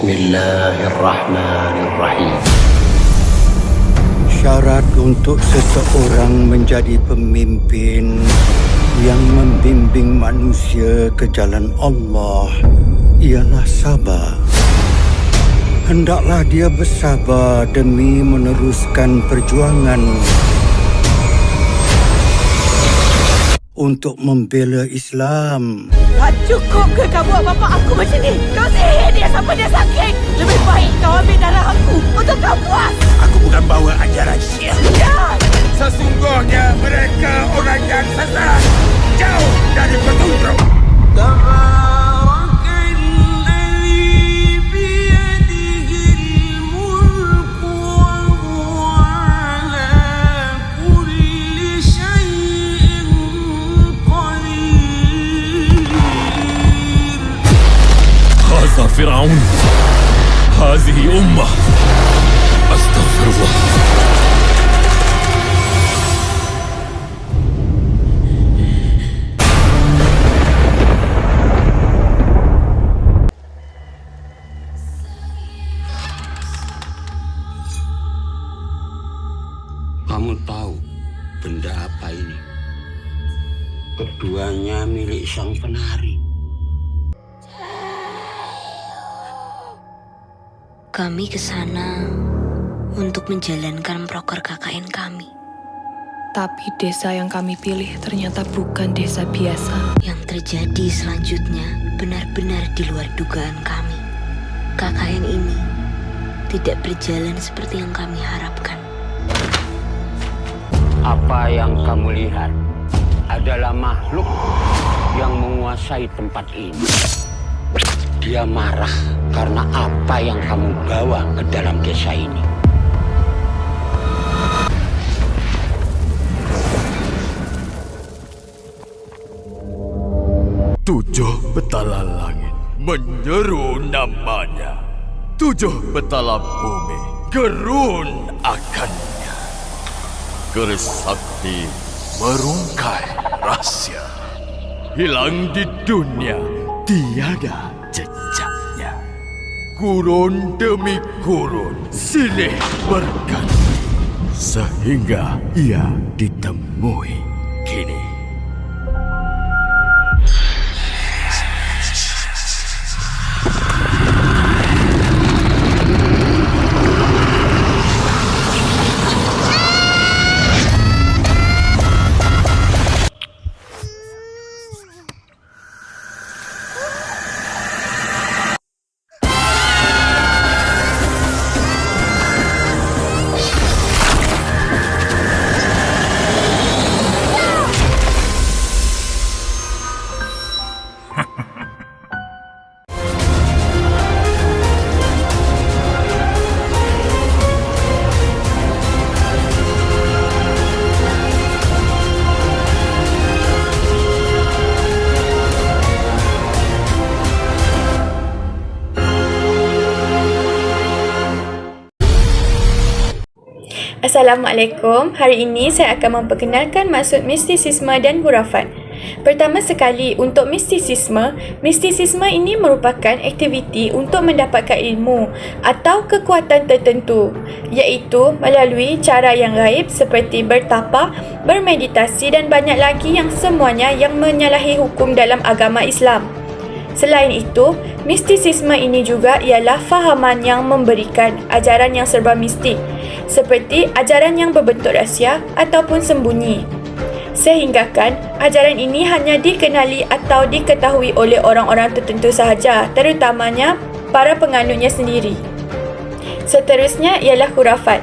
Bismillahirrahmanirrahim. Syarat untuk seseorang menjadi pemimpin yang membimbing manusia ke jalan Allah ialah sabar. Hendaklah dia bersabar demi meneruskan perjuangan untuk membela Islam. Tak cukup ke kau buat bapak aku macam ni? Kau sihir dia sampai dia sakit. Lebih baik kau ambil darah aku untuk kau puas. Aku bukan bawa ajaran Syiah. Ya! Sesungguhnya mereka orang yang sesat, jauh dari petunjuk. فرعون هذه أمة أستغفر الله. Kamu tahu benda apa ini? Keduanya milik sang penari. Kami ke sana untuk menjalankan proker KKN kami. Tapi desa yang kami pilih ternyata bukan desa biasa. Yang terjadi selanjutnya benar-benar di luar dugaan kami. KKN ini tidak berjalan seperti yang kami harapkan. Apa yang kamu lihat adalah makhluk yang menguasai tempat ini. Dia marah karena apa yang kamu bawa ke dalam desa ini. Tujuh petala langit menyeru namanya. Tujuh petala bumi gerun akannya. Keris sakti merungkai rahasia. Hilang di dunia, tiada jejaknya. Gurun demi gurun silih berganti sehingga ia ditemui kini. Assalamualaikum. Hari ini saya akan memperkenalkan maksud mistisisme dan hurafat. Pertama sekali, untuk mistisisme ini merupakan aktiviti untuk mendapatkan ilmu atau kekuatan tertentu, iaitu melalui cara yang gaib seperti bertapa, bermeditasi dan banyak lagi yang semuanya yang menyalahi hukum dalam agama Islam. Selain itu, mistisisme ini juga ialah fahaman yang memberikan ajaran yang serba mistik, seperti ajaran yang berbentuk rahsia ataupun sembunyi. Sehinggakan ajaran ini hanya dikenali atau diketahui oleh orang-orang tertentu sahaja, terutamanya para penganutnya sendiri. Seterusnya ialah hurafat.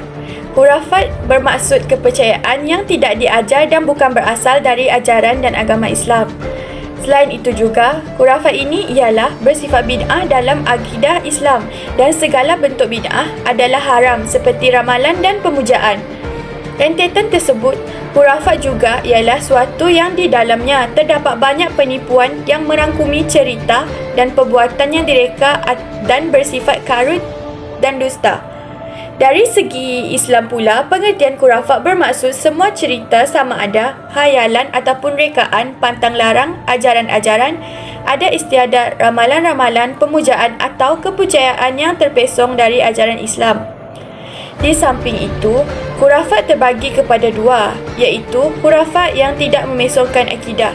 Hurafat bermaksud kepercayaan yang tidak diajar dan bukan berasal dari ajaran dan agama Islam. Selain itu juga, hurafat ini ialah bersifat bid'ah dalam akidah Islam dan segala bentuk bid'ah adalah haram seperti ramalan dan pemujaan. Rentetan tersebut, hurafat juga ialah suatu yang di dalamnya terdapat banyak penipuan yang merangkumi cerita dan perbuatan yang direka dan bersifat karut dan dusta. Dari segi Islam pula, pengertian khurafat bermaksud semua cerita sama ada khayalan ataupun rekaan, pantang larang, ajaran-ajaran ada istiadat ramalan-ramalan, pemujaan atau kepercayaan yang terpesong dari ajaran Islam. Di samping itu, khurafat terbagi kepada dua, iaitu khurafat yang tidak memesongkan akidah.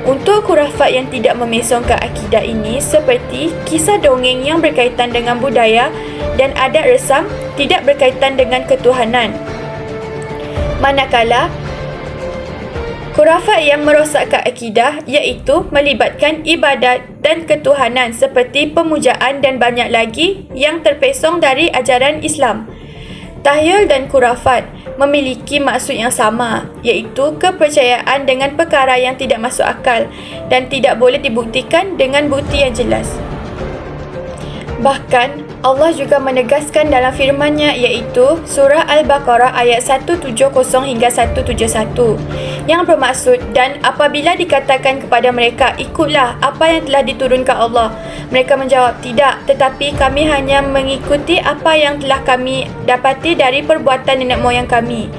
Untuk khurafat yang tidak memesongkan akidah ini seperti kisah dongeng yang berkaitan dengan budaya dan adat resam tidak berkaitan dengan ketuhanan. Manakala khurafat yang merosakkan akidah iaitu melibatkan ibadat dan ketuhanan seperti pemujaan dan banyak lagi yang terpesong dari ajaran Islam. Tahyul dan khurafat memiliki maksud yang sama, iaitu kepercayaan dengan perkara yang tidak masuk akal dan tidak boleh dibuktikan dengan bukti yang jelas. Bahkan, Allah juga menegaskan dalam firman-Nya iaitu surah Al-Baqarah ayat 170 hingga 171 yang bermaksud, dan apabila dikatakan kepada mereka, ikutlah apa yang telah diturunkan Allah, mereka menjawab, tidak, tetapi kami hanya mengikuti apa yang telah kami dapati dari perbuatan nenek moyang kami.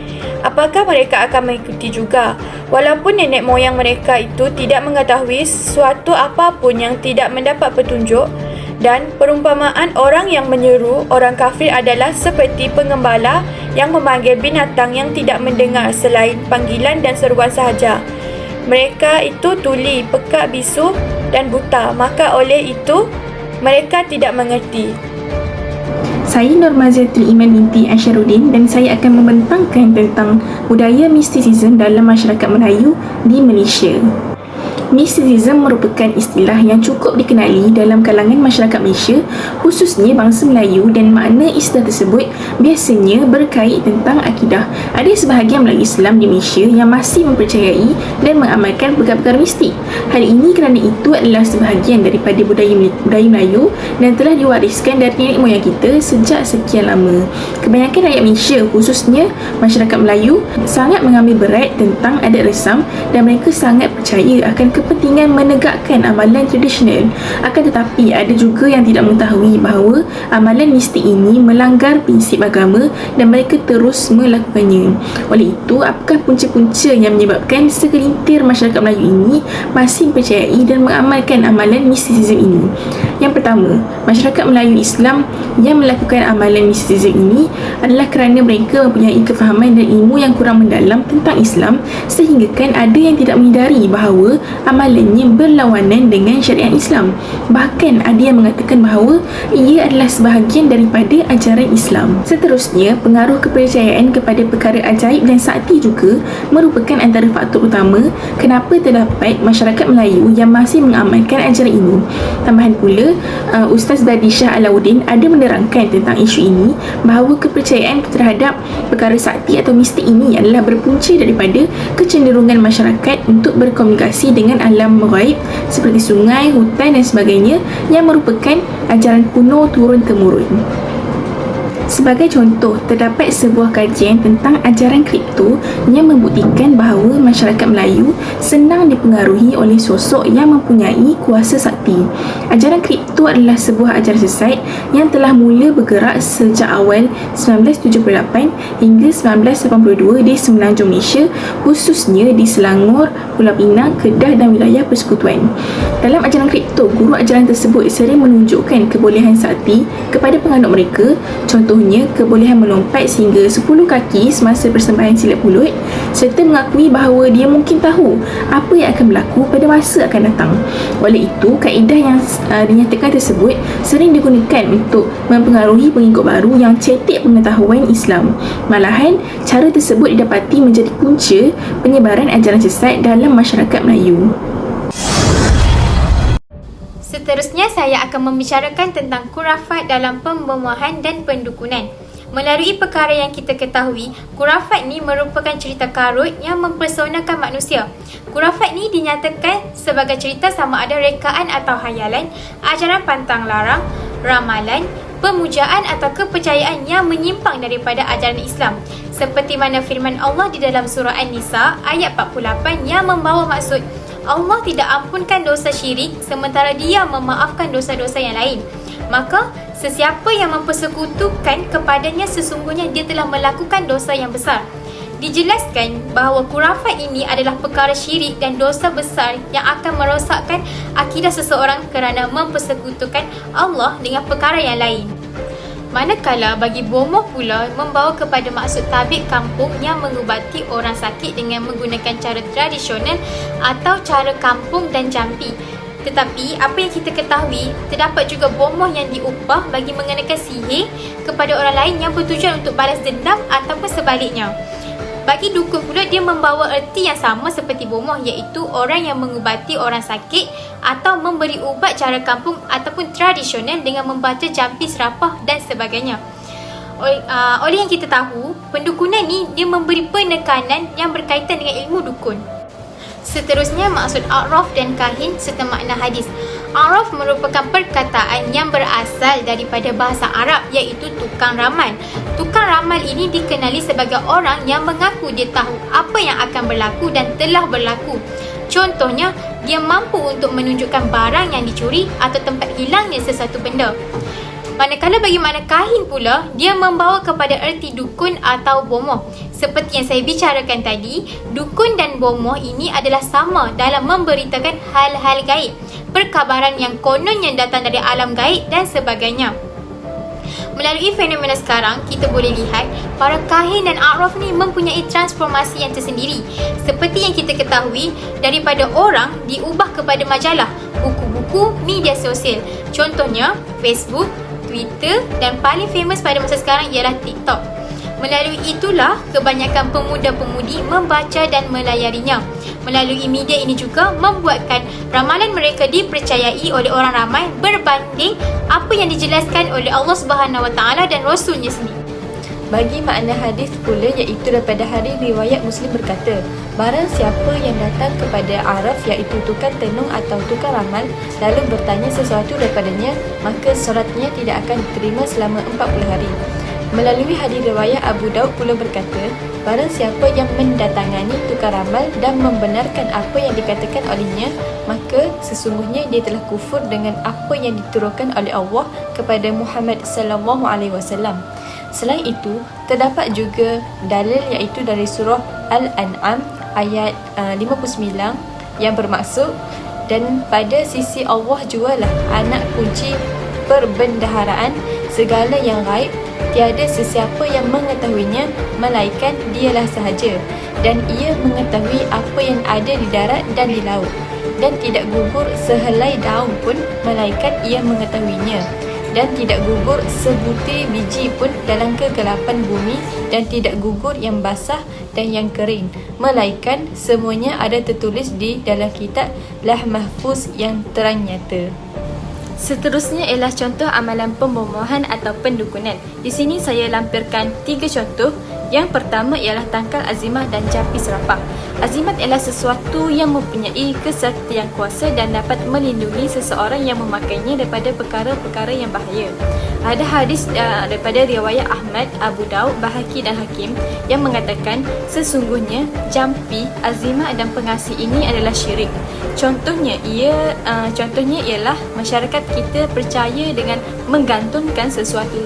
Apakah mereka akan mengikuti juga? Walaupun nenek moyang mereka itu tidak mengetahui sesuatu apapun yang tidak mendapat petunjuk. Dan perumpamaan orang yang menyeru orang kafir adalah seperti pengembala yang memanggil binatang yang tidak mendengar selain panggilan dan seruan sahaja. Mereka itu tuli, pekak, bisu dan buta, maka oleh itu mereka tidak mengerti. Saya Nurmazatul Iman binti Asharuddin dan saya akan membentangkan tentang budaya mistisism dalam masyarakat Melayu di Malaysia. Mistisism merupakan istilah yang cukup dikenali dalam kalangan masyarakat Malaysia, khususnya bangsa Melayu, dan makna istilah tersebut biasanya berkait tentang akidah. Ada sebahagian Melayu Islam di Malaysia yang masih mempercayai dan mengamalkan perkara-perkara mistik. Hal ini kerana itu adalah sebahagian daripada budaya Melayu dan telah diwariskan dari nenek moyang kita sejak sekian lama. Kebanyakan rakyat Malaysia, khususnya masyarakat Melayu, sangat mengambil berat tentang adat resam dan mereka sangat percaya akan kepentingan menegakkan amalan tradisional. Akan tetapi ada juga yang tidak mengetahui bahawa amalan mistik ini melanggar prinsip agama dan mereka terus melakukannya. Oleh itu, apakah punca-punca yang menyebabkan segelintir masyarakat Melayu ini masih mempercayai dan mengamalkan amalan mistisism ini? Yang pertama, masyarakat Melayu Islam yang melakukan amalan mistisism ini adalah kerana mereka mempunyai kefahaman dan ilmu yang kurang mendalam tentang Islam, sehingga kan ada yang tidak menyedari bahawa amalannya berlawanan dengan syariat Islam. Bahkan ada yang mengatakan bahawa ia adalah sebahagian daripada ajaran Islam. Seterusnya, pengaruh kepercayaan kepada perkara ajaib dan sakti juga merupakan antara faktor utama kenapa terdapat masyarakat Melayu yang masih mengamalkan ajaran ini. Tambahan pula, Ustaz Badi Shah Alauddin ada menerangkan tentang isu ini bahawa kepercayaan terhadap perkara sakti atau mistik ini adalah berpunca daripada kecenderungan masyarakat untuk berkomunikasi dengan alam ghaib seperti sungai, hutan dan sebagainya yang merupakan ajaran kuno turun-temurun. Sebagai contoh, terdapat sebuah kajian tentang ajaran kripto yang membuktikan bahawa masyarakat Melayu senang dipengaruhi oleh sosok yang mempunyai kuasa sakti. Ajaran kripto adalah sebuah ajaran sesat yang telah mula bergerak sejak awal 1978 hingga 1982 di Semenanjung Malaysia, khususnya di Selangor, Pulau Pinang, Kedah dan wilayah persekutuan. Dalam ajaran kripto, guru ajaran tersebut sering menunjukkan kebolehan sakti kepada penganut mereka. Contohnya, kebolehan melompat sehingga 10 kaki semasa persembahan silat pulut, serta mengakui bahawa dia mungkin tahu apa yang akan berlaku pada masa akan datang. Oleh itu, kaedah yang dinyatakan tersebut sering digunakan untuk mempengaruhi pengikut baru yang cetek pengetahuan Islam. Malahan, cara tersebut didapati menjadi punca penyebaran ajaran sesat dalam masyarakat Melayu. Seterusnya, saya akan membicarakan tentang khurafat dalam pembunuhan dan pendukunan. Melalui perkara yang kita ketahui, khurafat ni merupakan cerita karut yang mempersonakan manusia. Khurafat ni dinyatakan sebagai cerita sama ada rekaan atau hayalan, ajaran pantang larang, ramalan, pemujaan atau kepercayaan yang menyimpang daripada ajaran Islam. Seperti mana firman Allah di dalam surah An-Nisa ayat 48 yang membawa maksud Allah tidak ampunkan dosa syirik sementara Dia memaafkan dosa-dosa yang lain. Maka sesiapa yang mempersekutukan kepadanya sesungguhnya dia telah melakukan dosa yang besar. Dijelaskan bahawa khurafat ini adalah perkara syirik dan dosa besar yang akan merosakkan akidah seseorang kerana mempersekutukan Allah dengan perkara yang lain. Manakala bagi bomoh pula membawa kepada maksud tabib kampung yang mengubati orang sakit dengan menggunakan cara tradisional atau cara kampung dan jampi. Tetapi apa yang kita ketahui, terdapat juga bomoh yang diupah bagi mengenakan sihir kepada orang lain yang bertujuan untuk balas dendam ataupun sebaliknya. Bagi dukun pula, dia membawa erti yang sama seperti bomoh, iaitu orang yang mengubati orang sakit atau memberi ubat cara kampung ataupun tradisional dengan membaca jampi serapah dan sebagainya. Oleh yang kita tahu, pendukunan ni dia memberi penekanan yang berkaitan dengan ilmu dukun. Seterusnya, maksud a'raf dan kahin serta makna hadis. A'raf merupakan perkataan yang berasal daripada bahasa Arab, iaitu tukang ramal. Tukang ramal ini dikenali sebagai orang yang mengaku dia tahu apa yang akan berlaku dan telah berlaku. Contohnya, dia mampu untuk menunjukkan barang yang dicuri atau tempat hilangnya sesuatu benda. Manakala bagi makna kahin pula, dia membawa kepada erti dukun atau bomoh. Seperti yang saya bicarakan tadi, dukun dan bomoh ini adalah sama dalam memberitakan hal-hal gaib, perkabaran yang kononnya datang dari alam gaib dan sebagainya. Melalui fenomena sekarang, kita boleh lihat para kahin dan a'raf ni mempunyai transformasi yang tersendiri. Seperti yang kita ketahui, daripada orang diubah kepada majalah, buku-buku, media sosial. Contohnya, Facebook, Twitter dan paling famous pada masa sekarang ialah TikTok. Melalui itulah kebanyakan pemuda-pemudi membaca dan melayarinya. Melalui media ini juga membuatkan ramalan mereka dipercayai oleh orang ramai berbanding apa yang dijelaskan oleh Allah Subhanahu Wa Taala dan Rasulnya sendiri. Bagi makna hadis pula, iaitu daripada hadis riwayat Muslim berkata, barang siapa yang datang kepada araf, iaitu tukang tenung atau tukang ramal, lalu bertanya sesuatu daripadanya, maka solatnya tidak akan diterima selama 40 hari. Melalui hadis riwayat Abu Daud pula berkata, barang siapa yang mendatangani tukang ramal dan membenarkan apa yang dikatakan olehnya, maka sesungguhnya dia telah kufur dengan apa yang diturunkan oleh Allah kepada Muhammad sallallahu alaihi wasallam. Selain itu, terdapat juga dalil iaitu dari surah Al-An'am ayat 59 yang bermaksud, dan pada sisi Allah jualah anak kunci perbendaharaan segala yang gaib, tiada sesiapa yang mengetahuinya melainkan dialah sahaja, dan ia mengetahui apa yang ada di darat dan di laut, dan tidak gugur sehelai daun pun melainkan ia mengetahuinya, dan tidak gugur sebutir biji pun dalam kegelapan bumi, dan tidak gugur yang basah dan yang kering, melainkan semuanya ada tertulis di dalam kitab Lauh Mahfuz yang terang nyata. Seterusnya ialah contoh amalan pembomohan atau pendukunan. Di sini saya lampirkan 3 contoh. Yang pertama ialah tangkal azimah dan jampi serapah. Azimat ialah sesuatu yang mempunyai kesaktian kuasa dan dapat melindungi seseorang yang memakainya daripada perkara-perkara yang bahaya. Ada hadis daripada riwayat Ahmad, Abu Daud, Bahaki dan Hakim yang mengatakan sesungguhnya jampi, azimat dan pengasih ini adalah syirik. Contohnya ialah masyarakat kita percaya dengan menggantungkan sesuatu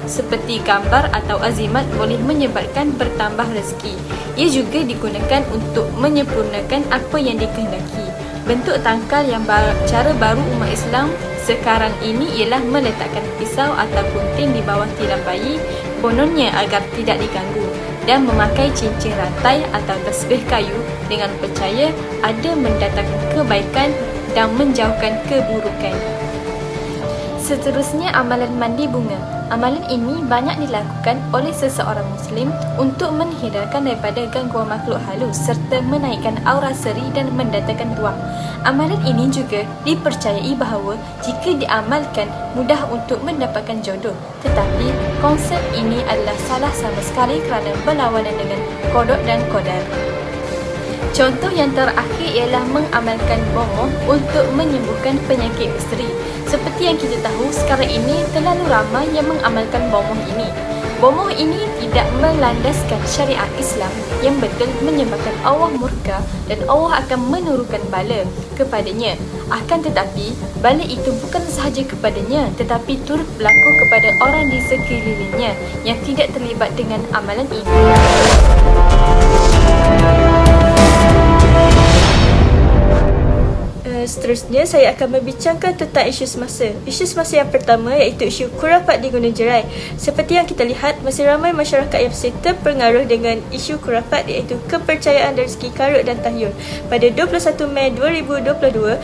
seperti gambar atau azimat boleh menyebabkan bertambah rezeki. Ia juga digunakan untuk menyempurnakan apa yang dikehendaki. Bentuk tangkal yang cara baru umat Islam sekarang ini ialah meletakkan pisau atau gunting di bawah tilam bayi, kononnya agar tidak diganggu, dan memakai cincin rantai atau tasbih kayu dengan percaya ada mendatangkan kebaikan dan menjauhkan keburukan. Seterusnya, amalan mandi bunga. Amalan ini banyak dilakukan oleh seseorang Muslim untuk menghindarkan daripada gangguan makhluk halus serta menaikkan aura seri dan mendatangkan ruah. Amalan ini juga dipercayai bahawa jika diamalkan mudah untuk mendapatkan jodoh. Tetapi konsep ini adalah salah sama sekali kerana berlawanan dengan qada dan qadar. Contoh yang terakhir ialah mengamalkan bomoh untuk menyembuhkan penyakit misteri. Seperti yang kita tahu, sekarang ini terlalu ramai yang mengamalkan bomoh ini. Bomoh ini tidak melandaskan syariat Islam yang betul, menyebabkan Allah murka dan Allah akan menurunkan bala kepadanya. Akan tetapi, bala itu bukan sahaja kepadanya tetapi turut berlaku kepada orang di sekelilingnya yang tidak terlibat dengan amalan ini. Seterusnya, saya akan membincangkan tentang isu semasa. Isu semasa yang pertama iaitu isu khurafat di Gunung Jerai. Seperti yang kita lihat, masih ramai masyarakat yang masih terpengaruh dengan isu khurafat iaitu kepercayaan dari segi karut dan tahyul. Pada 21 Mei 2022,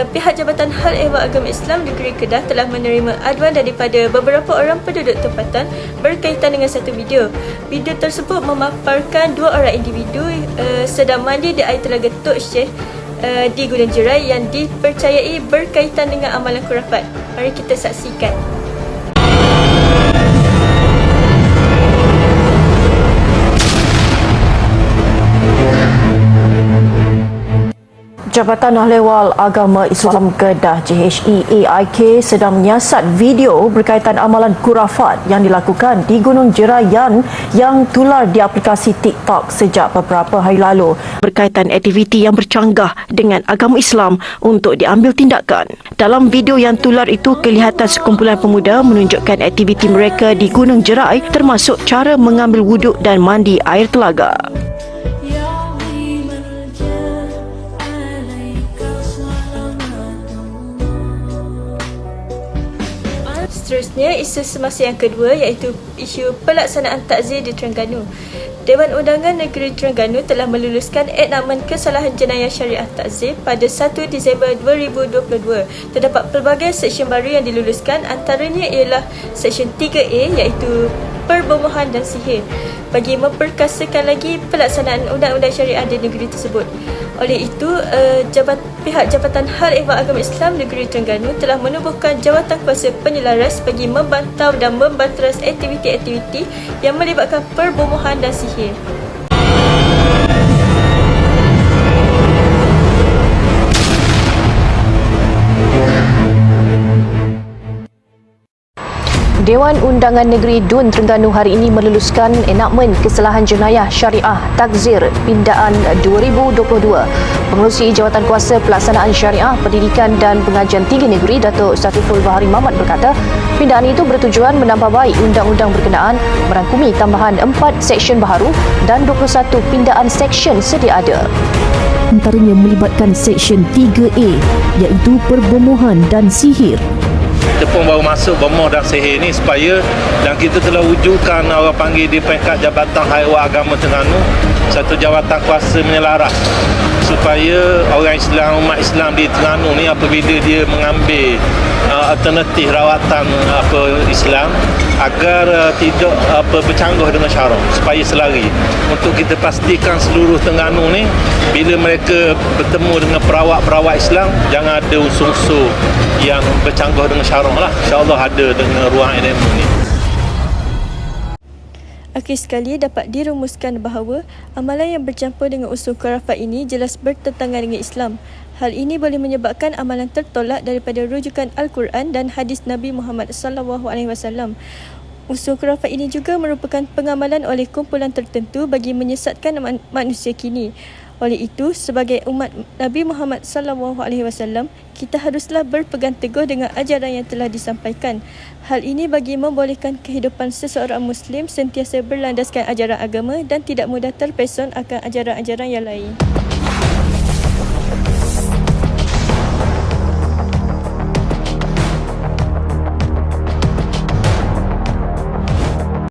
pihak Jabatan Hal Ehwal Agama Islam Negeri Kedah telah menerima aduan daripada beberapa orang penduduk tempatan berkaitan dengan satu video. Video tersebut memaparkan dua orang individu sedang mandi di air telaga Tok Syekh di Gunung Jerai yang dipercayai berkaitan dengan amalan khurafat. Mari kita saksikan. Jabatan Hal Ehwal Agama Islam Kedah JHE-AIK sedang menyiasat video berkaitan amalan khurafat yang dilakukan di Gunung Jerayan yang tular di aplikasi TikTok sejak beberapa hari lalu berkaitan aktiviti yang bercanggah dengan agama Islam untuk diambil tindakan. Dalam video yang tular itu, kelihatan sekumpulan pemuda menunjukkan aktiviti mereka di Gunung Jerai termasuk cara mengambil wuduk dan mandi air telaga. Seterusnya, isu semasa yang kedua iaitu isu pelaksanaan takzir di Terengganu. Dewan Undangan Negeri Terengganu telah meluluskan Enakmen Kesalahan Jenayah Syariah Takzir pada 1 Disember 2022. Terdapat pelbagai seksyen baru yang diluluskan, antaranya ialah seksyen 3A iaitu perbomohan dan sihir bagi memperkasakan lagi pelaksanaan undang-undang syariah di negeri tersebut. Oleh itu, pihak Jabatan Hal Ehwal Agama Islam Negeri Terengganu telah menubuhkan jawatan kuasa penyelaras bagi membantau dan membanteras aktiviti-aktiviti yang melibatkan perbomohan dan sihir. Dewan Undangan Negeri Dun Terengganu hari ini meluluskan Enakmen Kesalahan Jenayah Syariah Takzir Pindaan 2022. Pengerusi Jawatan Kuasa Pelaksanaan Syariah, Pendidikan dan Pengajian Tinggi Negeri, Datuk Satiful Bahari Mamat berkata, pindaan itu bertujuan menambah baik undang-undang berkenaan, merangkumi tambahan 4 seksyen baharu dan 21 pindaan seksyen sedia ada. Antaranya melibatkan seksyen 3A iaitu perbomohan dan sihir. Kita pun baru masuk bomoh dan sihir ni supaya, dan kita telah wujudkan orang panggil di peringkat Jabatan Hal Ehwal Agama Terengganu satu jawatan kuasa menyelaras supaya orang Islam, umat Islam di Terengganu ni apabila dia mengambil alternatif rawatan Islam agar tidak bercanggah dengan syarak supaya selari. Untuk kita pastikan seluruh Terengganu ni bila mereka bertemu dengan perawat-perawat Islam jangan ada unsur-unsur yang bercanggah dengan syarak lah. InsyaAllah ada dengan ruang NMU ni. Akhir sekali, dapat dirumuskan bahawa amalan yang bercampur dengan unsur khurafat ini jelas bertentangan dengan Islam. Hal ini boleh menyebabkan amalan tertolak daripada rujukan Al-Quran dan hadis Nabi Muhammad SAW. Unsur khurafat ini juga merupakan pengamalan oleh kumpulan tertentu bagi menyesatkan manusia kini. Oleh itu, sebagai umat Nabi Muhammad SAW, kita haruslah berpegang teguh dengan ajaran yang telah disampaikan. Hal ini bagi membolehkan kehidupan seseorang Muslim sentiasa berlandaskan ajaran agama dan tidak mudah terpeson akan ajaran-ajaran yang lain.